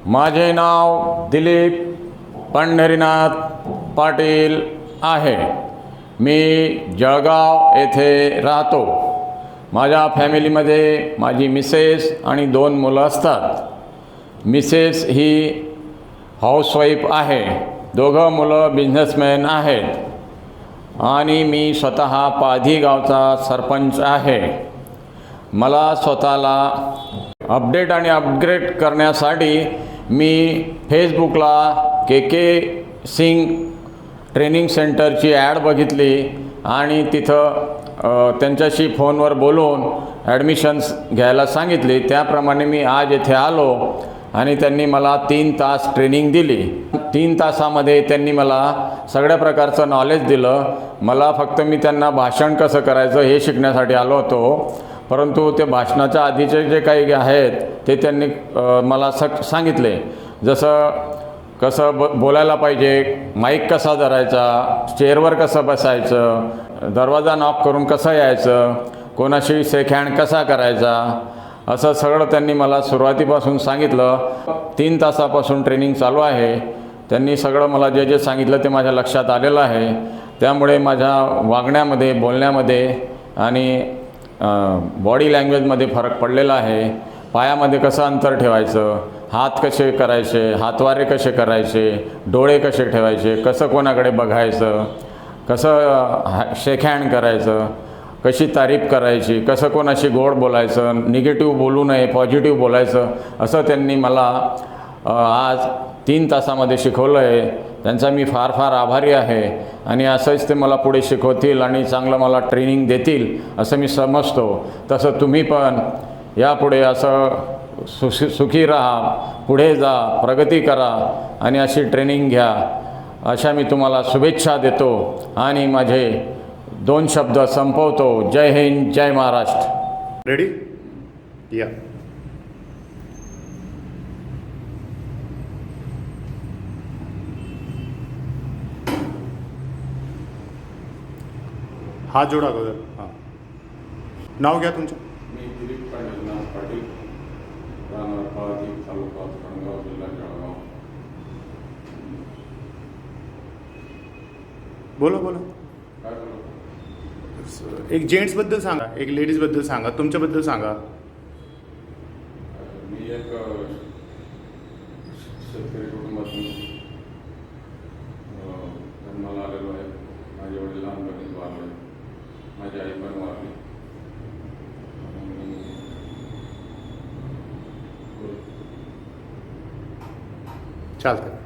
माझे नाव दिलीप पंढरीनाथ पाटील आहे। मी जळगाव येथे राहतो। माझ्या फॅमिलीमध्ये माझी मिसेस आणि 2 मुलं असतात। मिसेस ही हाऊसवाईफ आहे। दोघं मुलं बिझनेसमॅन आहेत आणि मी स्वतः पाधी गावचा सरपंच आहे। मला स्वतःला अपडेट आणि अपग्रेड करण्यासाठी मी फेसबुकला के सिंग ट्रेनिंग सेंटरची ॲड बघितली आणि तिथं त्यांच्याशी फोनवर बोलून ॲडमिशन्स घ्यायला सांगितली। त्याप्रमाणे मी आज येथे आलो आणि त्यांनी मला 3 तास ट्रेनिंग दिली। 3 तासामध्ये त्यांनी मला सगळ्या प्रकारचं नॉलेज दिलं। मला फक्त मी त्यांना भाषण कसं करायचं हे शिकण्यासाठी आलो होतो, परंतु ते भाषणाच्या आधीचे जे काही आहेत ते त्यांनी मला सांगितले। जसं कसं बोलायला पाहिजे, माईक कसा धरायचा, चेअरवर कसं बसायचं, दरवाजा नॉक करून कसं यायचं, कोणाशी शेक हँड कसा करायचा, असं सगळं त्यांनी मला सुरुवातीपासून सांगितलं। 3 तासापासून ट्रेनिंग चालू आहे। त्यांनी सगळं मला जे जे सांगितलं ते माझ्या लक्षात आलेलं आहे। त्यामुळे माझ्या वागण्यामध्ये, बोलण्यामध्ये आणि बॉडी लँग्वेजमध्ये फरक पडलेला आहे। पायामध्ये कसं अंतर ठेवायचं, हात कसे करायचे, हातवारे कसे करायचे, डोळे कसे ठेवायचे, कसं कोणाकडे बघायचं, कसं शेक हँड करायचं, कशी तारीफ करायची, कसं कोणाशी गोड बोलायचं, निगेटिव्ह बोलू नये, पॉझिटिव्ह बोलायचं, असं त्यांनी मला आज 3 तासामध्ये शिकवलं आहे। त्यांचा मी फार फार आभारी आहे आणि असंच ते मला पुढे शिकवतील आणि चांगलं मला ट्रेनिंग देतील असं मी समजतो। तसं तुम्ही पण यापुढे असं सुखी राहा, पुढे जा, प्रगती करा आणि अशी ट्रेनिंग घ्या, अशा मी तुम्हाला शुभेच्छा देतो आणि माझे 2 शब्द संपवतो। जय हिंद, जय महाराष्ट्र। रेडी? या। हात जोडा अगोदर। हां, नाव घ्या तुमचं। मी दिलीप पंढरीनाथ पाटील, राहणार पाधी, तालुका खंडगाव, जिल्हा जळगाव। बोला बोला। काय बोलू? एक जेंट्सबद्दल सांगा, एक लेडीजबद्दल सांगा, तुमच्याबद्दल सांगा। मी एक शेतकरी कुटुंबातून जन्माला आलेलो आहे। माझे वडील लहानपणीच वारले, माझी आई पण वारली। चालतं।